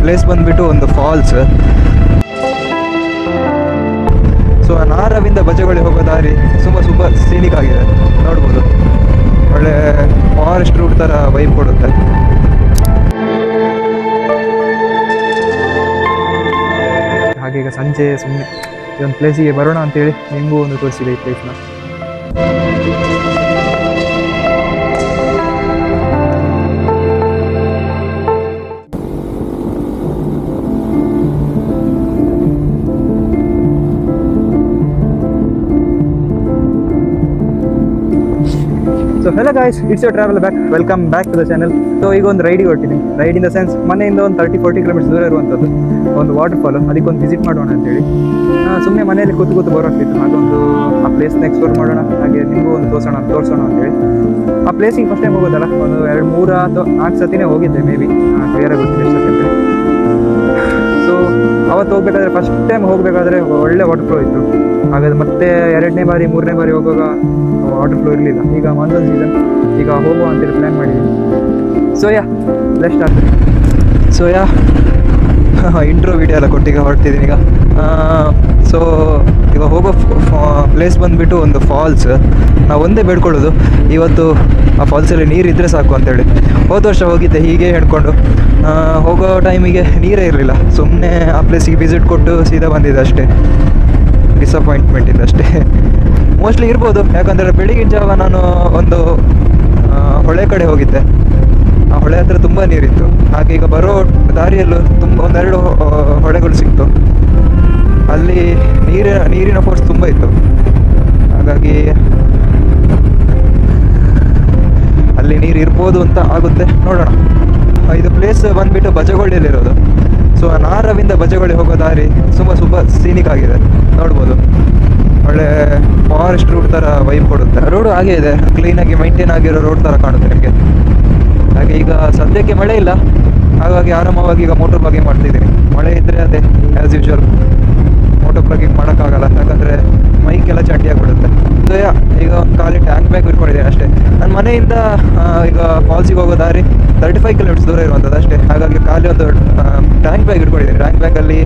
Place ಬಂದುಬಿಟ್ಟು ಒಂದು falls. So ನಾರವಿಂದ ಬಜಗೊಳಿ ಹೋಗೋ ದಾರಿ ತುಂಬ ಸೀನಿಕ್ ಆಗಿದೆ, ನೋಡ್ಬೋದು. ಒಳ್ಳೆ ಫಾರೆಸ್ಟ್ ರೂಟ್ ಥರ ವೈಬ್ ಕೊಡುತ್ತೆ. ಹಾಗೆ ಈಗ ಸಂಜೆ ಸುಮ್ಮನೆ ಇದೊಂದು ಪ್ಲೇಸಿಗೆ ಬರೋಣ ಅಂತೇಳಿ ನಿಮಗೂ ಒಂದು ತೋರಿಸಿದೆ ಈ ಪ್ಲೇಸ್ನ. So hello guys, it's your travel back, welcome back to the channel. So ಈಗ ಒಂದು ರೈಡಿಗೆ ಹೊಟ್ಟಿನಿ. ರೈಡ್ ಇನ್ ದ ಸೆನ್ಸ್ ಮನೆಯಿಂದ ಒಂದು 30-40 ಕಿಲೋಮೀಟರ್ಸ್ ದೂರ ಇರುವಂಥದ್ದು ಒಂದು ವಾಟರ್ ಫಾಲು, ಅದಕ್ಕೊಂದು ವಿಸಿಟ್ ಮಾಡೋಣ ಅಂತೇಳಿ. ಸುಮ್ಮನೆ ಮನೆಯಲ್ಲಿ ಕೂತು ಬೋರಾಗ್ತಿತ್ತು, ಹಾಗೊಂದು ಆ ಪ್ಲೇಸ್ನ ಎಕ್ಸ್ಪ್ಲೋರ್ ಮಾಡೋಣ, ಹಾಗೆ ನಿಮಗೂ ಒಂದು ತೋರಿಸೋಣ ಅಂತೇಳಿ. ಆ ಪ್ಲೇಸಿಗೆ ಫಸ್ಟ್ ಟೈಮ್ ಹೋಗೋದಲ್ಲ, ಒಂದು 2-3 ಅಥವಾ 4 ಸತಿನೇ ಹೋಗಿದ್ದೆ ಮೇ ಬಿ, ಕ್ಲಿಯರಾಗಿ ಗೊತ್ತಿಲ್ಲ ಎಷ್ಟು ಸತಿ ಅಂತೇಳಿ. ಸೊ ಅವತ್ತು ಹೋಗ್ಬೇಕಾದ್ರೆ ಫಸ್ಟ್ ಟೈಮ್ ಹೋಗಬೇಕಾದ್ರೆ ಒಳ್ಳೆ ವಾಟರ್ ಫ್ಲೋ ಇತ್ತು. ಹಾಗಾದ್ರೆ ಮತ್ತೆ 2ನೇ ಬಾರಿ 3ನೇ ಬಾರಿ ಹೋಗುವಾಗ ವಾಟರ್ ಫ್ಲೋ ಇರಲಿಲ್ಲ. ಈಗ ಮಾನ್ಸೂನ್ ಸೀಸನ್, ಈಗ ಹೋಗುವ ಅಂತೇಳಿ ಪ್ಲ್ಯಾನ್ ಮಾಡಿದ್ದೀನಿ. So let's start. So intro video ಎಲ್ಲ ಕೊಟ್ಟೀಗ ಹೊರಡ್ತಿದ್ದೀನಿ ಈಗ. ಸೊ ಈಗ ಹೋಗೋ ಪ್ಲೇಸ್ ಬಂದುಬಿಟ್ಟು ಒಂದು ಫಾಲ್ಸ್. ನಾವು ಒಂದೇ ಬೇಡ್ಕೊಳ್ಳೋದು, ಇವತ್ತು ಆ ಫಾಲ್ಸಲ್ಲಿ ನೀರಿದ್ದರೆ ಸಾಕು ಅಂತೇಳಿ. ಹೋದ ವರ್ಷ ಹೋಗಿದ್ದೆ ಹೀಗೆ ಹೇಳ್ಕೊಂಡು, ಹೋಗೋ ಟೈಮಿಗೆ ನೀರೇ ಇರಲಿಲ್ಲ. ಸುಮ್ಮನೆ ಆ ಪ್ಲೇಸಿಗೆ ವಿಸಿಟ್ ಕೊಟ್ಟು ಸೀದಾ ಬಂದಿದ್ದೆ ಅಷ್ಟೇ. ಡಿಸಪಾಯಿಂಟ್ಮೆಂಟ್ ಇದೆ ಅಷ್ಟೇ. ಮೋಸ್ಟ್ಲಿ ಇರ್ಬೋದು, ಯಾಕಂದರೆ ಬೆಳಗಿನ ಜಾವ ನಾನು ಒಂದು ಹೊಳೆ ಕಡೆ ಹೋಗಿದ್ದೆ. ಆ ಹೊಳೆ ಹತ್ರ ತುಂಬ ನೀರಿತ್ತು. ಹಾಗೆ ಈಗ ಬರೋ ದಾರಿಯಲ್ಲೂ ಒಂದೆರಡು ಹೊಳೆಗಳು ಸಿಕ್ತು. ಅಲ್ಲಿ ನೀರಿನ ಫೋರ್ಸ್ ತುಂಬ ಇತ್ತು. ಹಾಗಾಗಿ ಅಲ್ಲಿ ನೀರು ಇರ್ಬೋದು ಅಂತ ಆಗುತ್ತೆ, ನೋಡೋಣ. ಇದು ಪ್ಲೇಸ್ ಬಂದುಬಿಟ್ಟು ಬಜಗೊಳಿಯಲ್ಲಿರೋದು. ಸೊ ನಾರವಿಂದ ಬಜಗೊಳಿ ಹೋಗೋ ದಾರಿ ತುಂಬ ಸೀನಿಕ್ ಆಗಿದೆ, ನೋಡ್ಬೋದು. ಒಳ್ಳೆ ಫಾರೆಸ್ಟ್ ರೂಟ್ ಥರ ವೈಬ್ ಕೊಡುತ್ತೆ. ರೋಡು ಹಾಗೆ ಇದೆ, ಕ್ಲೀನಾಗಿ ಮೈಂಟೈನ್ ಆಗಿರೋ ರೋಡ್ ಥರ ಕಾಣುತ್ತೆ ನಿಮಗೆ. ಹಾಗೆ ಈಗ ಸದ್ಯಕ್ಕೆ ಮಳೆ ಇಲ್ಲ, ಹಾಗಾಗಿ ಆರಾಮವಾಗಿ ಈಗ ಮೋಟರ್ ಬ್ಲಾಗಿಂಗ್ ಮಾಡ್ತಿದ್ದೀನಿ. ಮಳೆ ಇದ್ದರೆ ಅದೇ ಆ್ಯಸ್ ಯೂಶ್ವಲ್ ಮೋಟರ್ ಬ್ಲಾಗಿಂಗ್ ಮಾಡೋಕ್ಕಾಗಲ್ಲ, ಯಾಕಂದರೆ ಮೈಕೆಲ್ಲ ಚಂಡಿ ಆಗಿಬಿಡುತ್ತೆ. ಸೊ ಈಗ ಒಂದು ಖಾಲಿ ಟ್ಯಾಂಕ್ ಬ್ಯಾಗ್ ಇಟ್ಕೊಂಡಿದ್ದೀನಿ ಅಷ್ಟೇ. ನನ್ನ ಮನೆಯಿಂದ ಈಗ ಫಾಲ್ಸಿಗೆ ಹೋಗೋ ದಾರಿ 35 ಕಿಲೋಮೀಟರ್ಸ್ ದೂರ ಇರುವಂಥದ್ದು ಅಷ್ಟೇ. ಹಾಗಾಗಿ ಖಾಲಿ ಒಂದು ಟ್ಯಾಂಕ್ ಬ್ಯಾಗ್ ಇಟ್ಕೊಂಡಿದ್ದೀನಿ. ಟ್ಯಾಂಕ್ ಬ್ಯಾಗಲ್ಲಿ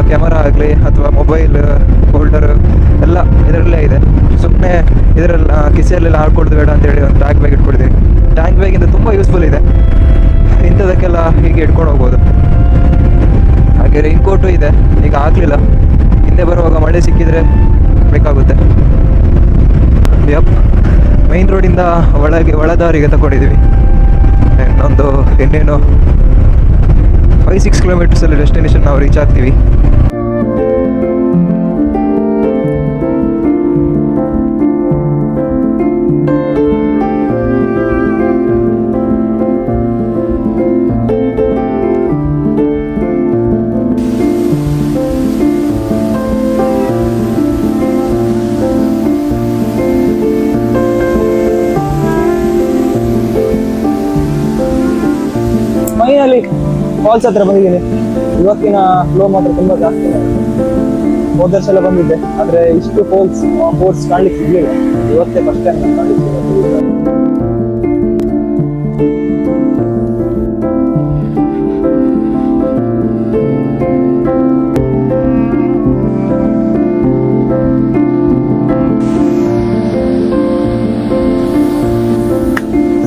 ಕ್ಯಾಮರಾ ಆಗಲಿ ಅಥವಾ ಮೊಬೈಲ್ ಹೋಲ್ಡರ್ ಎಲ್ಲ ಇದರಲ್ಲೇ ಇದೆ. ಸುಮ್ಮನೆ ಇದರಲ್ಲಿ ಕಿಸೆಯಲ್ಲೆಲ್ಲ ಹಾಕ್ಕೊಡ್ದು ಬೇಡ ಅಂತೇಳಿ ಒಂದು ಟ್ಯಾಂಕ್ ಬ್ಯಾಗ್ ಇಟ್ಕೊಳ್ತೀನಿ. ಟ್ಯಾಂಕ್ ಬ್ಯಾಗಿಂದ ತುಂಬ ಯೂಸ್ಫುಲ್ ಇದೆ, ಇಂಥದಕ್ಕೆಲ್ಲ ಹೀಗೆ ಇಟ್ಕೊಂಡು ಹೋಗ್ಬೋದು. ಹಾಗೆ ರೈನ್ಕೋಟು ಇದೆ, ಈಗ ಆಗಲಿಲ್ಲ. ಹಿಂದೆ ಬರುವಾಗ ಮಳೆ ಸಿಕ್ಕಿದರೆ ಬೇಕಾಗುತ್ತೆ. ಮೈನ್ ರೋಡಿಂದ ಒಳದಾರಿಗೆ ತಗೊಂಡಿದ್ದೀವಿ. ಇನ್ನೇನು 5-6 ಕಿಲೋಮೀಟರ್ಸಲ್ಲಿ ಡೆಸ್ಟಿನೇಷನ್ ನಾವು ರೀಚ್ ಆಗ್ತೀವಿ. ಫೈನಲಿ ಫಾಲ್ಸ್ ಹತ್ರ ಬಂದಿದ್ದೀನಿ. ಇವತ್ತಿನ ಫ್ಲೋ ಮಾತ್ರ ತುಂಬಾ ಜಾಸ್ತಿ. ಹೋದ ವರ್ಷ ಎಲ್ಲ ಬಂದಿದ್ದೆ, ಆದ್ರೆ ಇಷ್ಟು ಫೋರ್ಸ್ ಕಾಣ್ಲಿಕ್ಕೆ ಸಿಗ್ಲಿಲ್ಲ. ಇವತ್ತೇ ಫಸ್ಟ್ ಟೈಮ್ ಕಾಣ್ಲಿಕ್ಕೆ.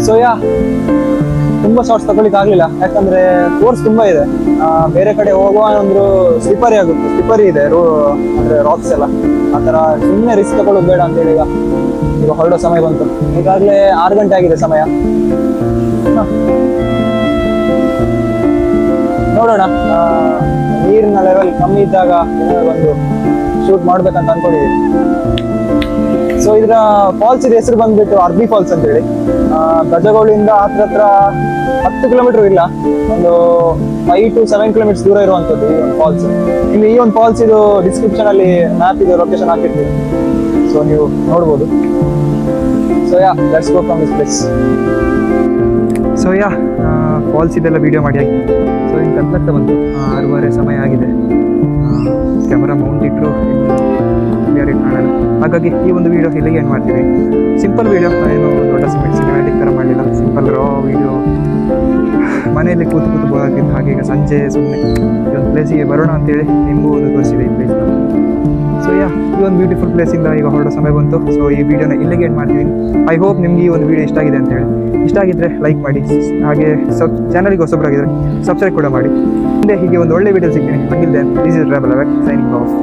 ಸೊ ತುಂಬಾ ಶಾರ್ಟ್ಸ್ ತಗೊಳ್ಳಿಕ್ಕೆ ಆಗ್ಲಿಲ್ಲ, ಯಾಕಂದ್ರೆ ಫೋರ್ಸ್ ತುಂಬಾ ಇದೆ. ಬೇರೆ ಕಡೆ ಹೋಗುವ ಅಂದ್ರು ಸ್ಲಿಪ್ಪರಿ ಆಗುತ್ತೆ, ಸ್ಲಿಪ್ಪರಿ ಇದೆ ಅಂದ್ರೆ ರಾಕ್ಸ್ ಎಲ್ಲ. ಆ ತರ ಸುಮ್ಮನೆ ರಿಸ್ಕ್ ತಗೊಳ್ಳೋದು ಬೇಡ ಅಂತೇಳಿ ಈಗ ಹೊರಡೋ ಸಮಯ ಬಂತು. ಈಗಾಗಲೇ 6 ಗಂಟೆ ಆಗಿದೆ ಸಮಯ. ನೋಡೋಣ, ನೀರಿನ ಲೆವೆಲ್ ಕಮ್ಮಿ ಇದ್ದಾಗ ಒಂದು ಶೂಟ್ ಮಾಡ್ಬೇಕಂತ ಅನ್ಕೊಂಡಿದ್ದೀನಿ. ಸೊ ಇದರ ಫಾಲ್ಸ್ ಇದೆ ಹೆಸರು ಬಂದ್ಬಿಟ್ಟು ಅರ್ಬಿ ಫಾಲ್ಸ್ ಅಂತ ಹೇಳಿ. ಗಜಗೋಳಿಯಿಂದ ಹತ್ರ 10 ಕಿಲೋಮೀಟರ್ ಇಲ್ಲ, ಒಂದು 5 to 7 ಕಿಲೋಮೀಟರ್ಸ್ ದೂರ ಇರುವಂತದ್ದು ಈ ಒಂದು ಫಾಲ್ಸ್. ಇನ್ನು ಈ ಒಂದು ಫಾಲ್ಸ್ ಇದು ಡಿಸ್ಕ್ರಿಪ್ಷನ್ ಅಲ್ಲಿ ಮ್ಯಾಪ್ ಇದು ಲೊಕೇಶನ್ ಹಾಕಿರ್ತೀವಿ, ಸೊ ನೀವು ನೋಡ್ಬೋದು. So let's go from this place. So falls ಇದೆಲ್ಲ ವೀಡಿಯೋ ಮಾಡಿ ಆಗಿ. ಸೊ ಇನ್ನು ಕತ್ಲಾಗ್ತಾ ಬಂತು, 6:30 ಸಮಯ ಆಗಿದೆ. ಕ್ಯಾಮರಾ ಮೌಂಟ್ ಇಟ್ಟರು ಕ್ಲಿಯರ್ ಕಾಣಲ್ಲ, ಹಾಗಾಗಿ ಈ ಒಂದು ವೀಡಿಯೋ ಇಲ್ಲಿಗೆ ಏನು ಮಾಡ್ತೀವಿ. ಸಿಂಪಲ್ ವೀಡಿಯೋ, ಏನು ದೊಡ್ಡ ಸಿನಿಮ್ಯಾಟಿಕ್ ಥರ ಮಾಡಲಿಲ್ಲ, ಸಿಂಪಲ್ ರಾ ವೀಡಿಯೋ. ಮನೆಯಲ್ಲಿ ಕೂತು ಕೂತು ಬೋರ್ ಆಗ್ತಿತ್ತು. ಹಾಗೆ ಈಗ ಸಂಜೆ ಸುಮ್ಮನೆ ಈ ಒಂದು ಪ್ಲೇಸಿಗೆ ಬರೋಣ ಅಂತೇಳಿ ನಿಮಗೂ ಒಂದು ತೋರಿಸಿದೆ ಈ ಪ್ಲೇಸ್ನ. ಸೊ ಈ ಒಂದು ಬ್ಯೂಟಿಫುಲ್ ಪ್ಲೇಸಿಂದ ಈಗ ಹೊರಡೋ ಸಮಯ ಬಂತು. ಸೊ ಈ ವಿಡಿಯೋನ ಇಲ್ಲಿಗೆ ಎಂಡ್ ಮಾಡ್ತಿದ್ದೀನಿ. ಐ ಹೋಪ್ ನಿಮ್ಗೆ ಈ ಒಂದು ವಿಡಿಯೋ ಇಷ್ಟ ಆಗಿದೆ ಅಂತ ಹೇಳಿ. ಇಷ್ಟ ಆಗಿದ್ರೆ ಲೈಕ್ ಮಾಡಿ, ಹಾಗೆ ಚಾನಲ್ಗೆ ಹೊಸಬರಾಗಿದ್ದರೆ ಸಬ್ಸ್ಕ್ರೈಬ್ ಕೂಡ ಮಾಡಿ. ಮುಂದೆ ಹೀಗೆ ಒಂದು ಒಳ್ಳೆ ವಿಡಿಯೋ ಸಿಗ್ತೀನಿ. This is travel back signing off.